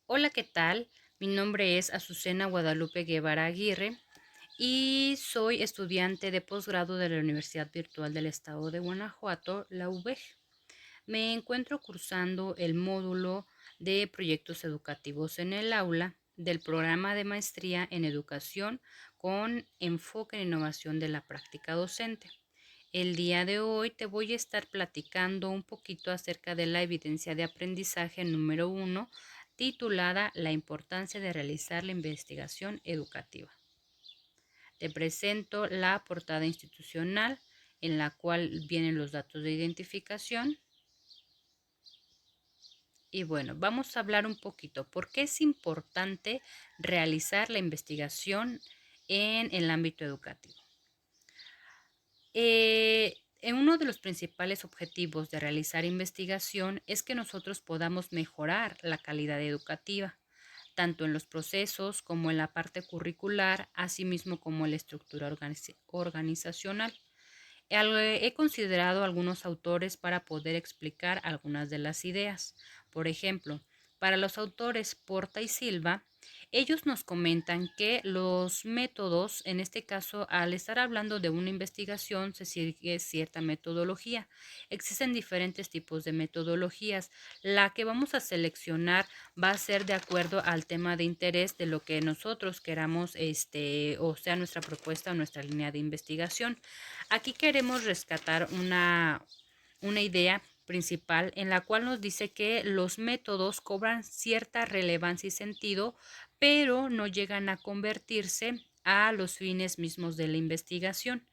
Hola, ¿qué tal? Mi nombre es Azucena Guadalupe Guevara Aguirre y soy estudiante de posgrado de la Universidad Virtual del Estado de Guanajuato, la UVEG. Me encuentro cursando el módulo de proyectos educativos en el aula del programa de maestría en educación con enfoque en innovación de la práctica docente. El día de hoy te voy a estar platicando un poquito acerca de la evidencia de aprendizaje número uno, titulada La importancia de realizar la investigación educativa. Te presento la portada institucional en la cual vienen los datos de identificación. Y bueno, vamos a hablar un poquito por qué es importante realizar la investigación en el ámbito educativo. Uno de los principales objetivos de realizar investigación es que nosotros podamos mejorar la calidad educativa, tanto en los procesos como en la parte curricular, asimismo como en la estructura organizacional. He considerado algunos autores para poder explicar algunas de las ideas. Por ejemplo, para los autores Porta y Silva, ellos nos comentan que los métodos, en este caso, al estar hablando de una investigación, se sigue cierta metodología. Existen diferentes tipos de metodologías. La que vamos a seleccionar va a ser de acuerdo al tema de interés de lo que nosotros queramos, o sea, nuestra propuesta o nuestra línea de investigación. Aquí queremos rescatar una idea principal en la cual nos dice que los métodos cobran cierta relevancia y sentido, pero no llegan a convertirse a los fines mismos de la investigación.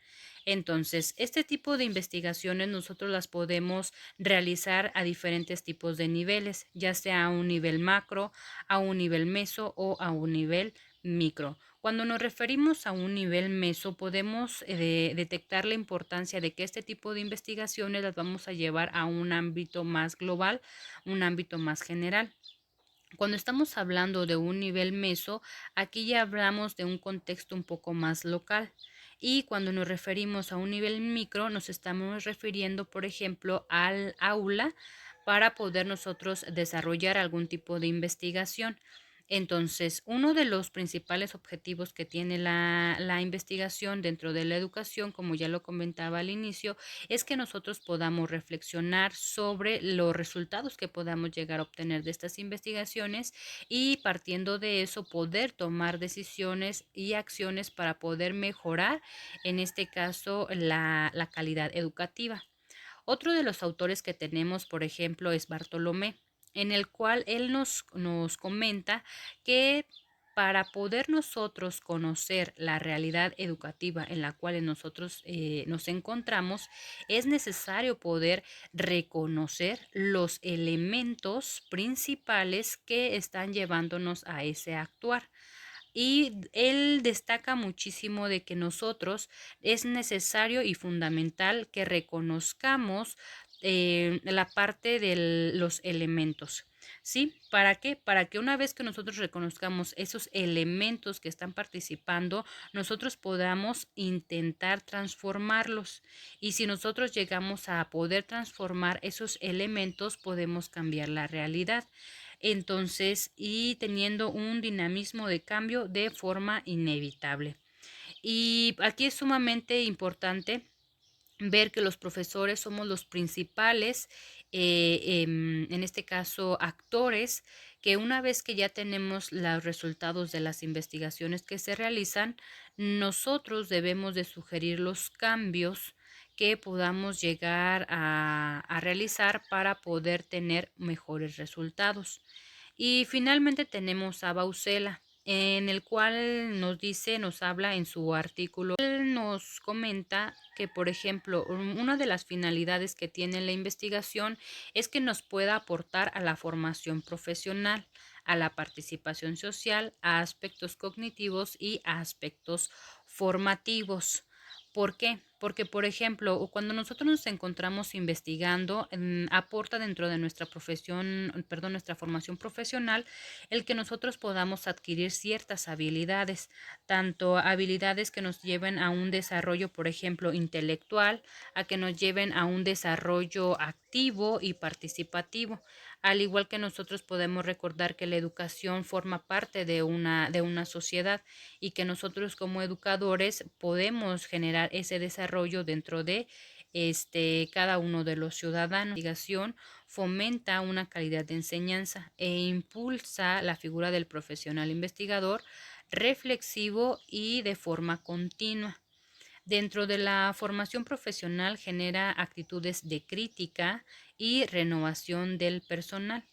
Entonces, este tipo de investigaciones nosotros las podemos realizar a diferentes tipos de niveles, ya sea a un nivel macro, a un nivel meso o a un nivel micro. Cuando nos referimos a un nivel meso, podemos detectar la importancia de que este tipo de investigaciones las vamos a llevar a un ámbito más global, un ámbito más general. Cuando estamos hablando de un nivel meso, aquí ya hablamos de un contexto un poco más local. Y cuando nos referimos a un nivel micro, nos estamos refiriendo, por ejemplo, al aula para poder nosotros desarrollar algún tipo de investigación. Entonces, uno de los principales objetivos que tiene la investigación dentro de la educación, como ya lo comentaba al inicio, es que nosotros podamos reflexionar sobre los resultados que podamos llegar a obtener de estas investigaciones y partiendo de eso poder tomar decisiones y acciones para poder mejorar, en este caso, la calidad educativa. Otro de los autores que tenemos, por ejemplo, es Bartolomé, en el cual él nos comenta que para poder nosotros conocer la realidad educativa en la cual nosotros nos encontramos, es necesario poder reconocer los elementos principales que están llevándonos a ese actuar. Y él destaca muchísimo de que nosotros es necesario y fundamental que reconozcamos la parte de los elementos. ¿Sí? ¿Para qué? Para que una vez que nosotros reconozcamos esos elementos que están participando, nosotros podamos intentar transformarlos. Y si nosotros llegamos a poder transformar esos elementos, podemos cambiar la realidad. Entonces, y teniendo un dinamismo de cambio de forma inevitable. Y aquí es sumamente importante ver que los profesores somos los principales, en este caso, actores, que una vez que ya tenemos los resultados de las investigaciones que se realizan, nosotros debemos de sugerir los cambios que podamos llegar a realizar para poder tener mejores resultados. Y finalmente tenemos a Bausela, en el cual nos dice, nos habla en su artículo, él nos comenta que, por ejemplo, una de las finalidades que tiene la investigación es que nos pueda aportar a la formación profesional, a la participación social, a aspectos cognitivos y a aspectos formativos. ¿Por qué? Porque, por ejemplo, cuando nosotros nos encontramos investigando, aporta dentro de nuestra profesión, perdón, nuestra formación profesional, el que nosotros podamos adquirir ciertas habilidades, tanto habilidades que nos lleven a un desarrollo, por ejemplo, intelectual, a que nos lleven a un desarrollo activo y participativo. Al igual que nosotros podemos recordar que la educación forma parte de una sociedad y que nosotros como educadores podemos generar ese desarrollo dentro de cada uno de los ciudadanos. La investigación fomenta una calidad de enseñanza e impulsa la figura del profesional investigador reflexivo y de forma continua. Dentro de la formación profesional genera actitudes de crítica y renovación del personal,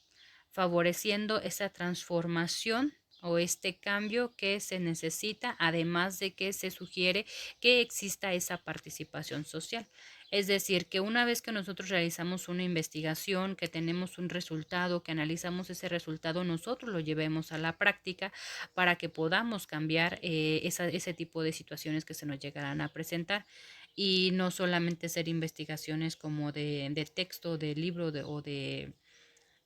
favoreciendo esa transformación o este cambio que se necesita, además de que se sugiere que exista esa participación social. Es decir, que una vez que nosotros realizamos una investigación, que tenemos un resultado, que analizamos ese resultado, nosotros lo llevemos a la práctica para que podamos cambiar ese tipo de situaciones que se nos llegarán a presentar y no solamente hacer investigaciones como de texto, de libro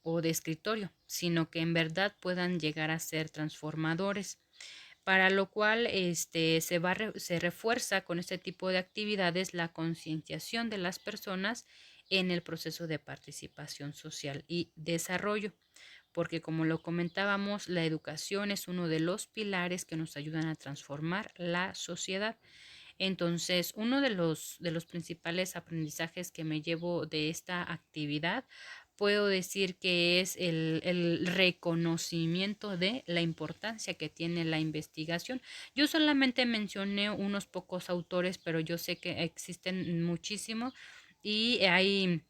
o de escritorio, sino que en verdad puedan llegar a ser transformadores, para lo cual se refuerza con este tipo de actividades la concienciación de las personas en el proceso de participación social y desarrollo, porque como lo comentábamos, la educación es uno de los pilares que nos ayudan a transformar la sociedad. Entonces, uno de los principales aprendizajes que me llevo de esta actividad, puedo decir que es el reconocimiento de la importancia que tiene la investigación. Yo solamente mencioné unos pocos autores, pero yo sé que existen muchísimos y hay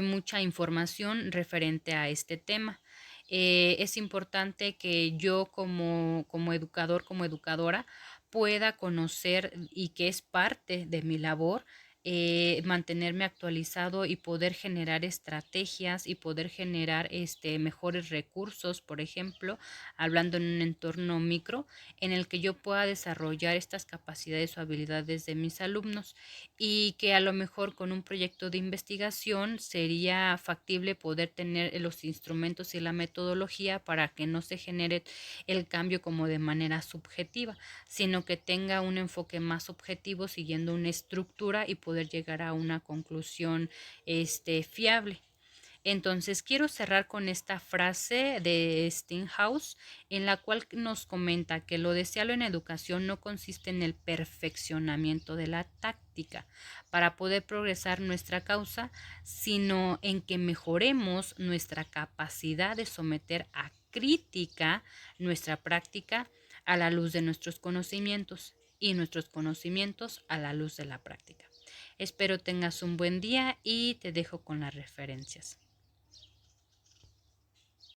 mucha información referente a este tema. Es importante que yo como educador, como educadora, pueda conocer y que es parte de mi labor mantenerme actualizado y poder generar estrategias y poder generar mejores recursos, por ejemplo, hablando en un entorno micro en el que yo pueda desarrollar estas capacidades o habilidades de mis alumnos y que a lo mejor con un proyecto de investigación sería factible poder tener los instrumentos y la metodología para que no se genere el cambio como de manera subjetiva, sino que tenga un enfoque más objetivo siguiendo una estructura y poder llegar a una conclusión fiable. Entonces quiero cerrar con esta frase de Steinhaus en la cual nos comenta que lo deseado en educación no consiste en el perfeccionamiento de la táctica para poder progresar nuestra causa, sino en que mejoremos nuestra capacidad de someter a crítica nuestra práctica a la luz de nuestros conocimientos y nuestros conocimientos a la luz de la práctica. Espero tengas un buen día y te dejo con las referencias.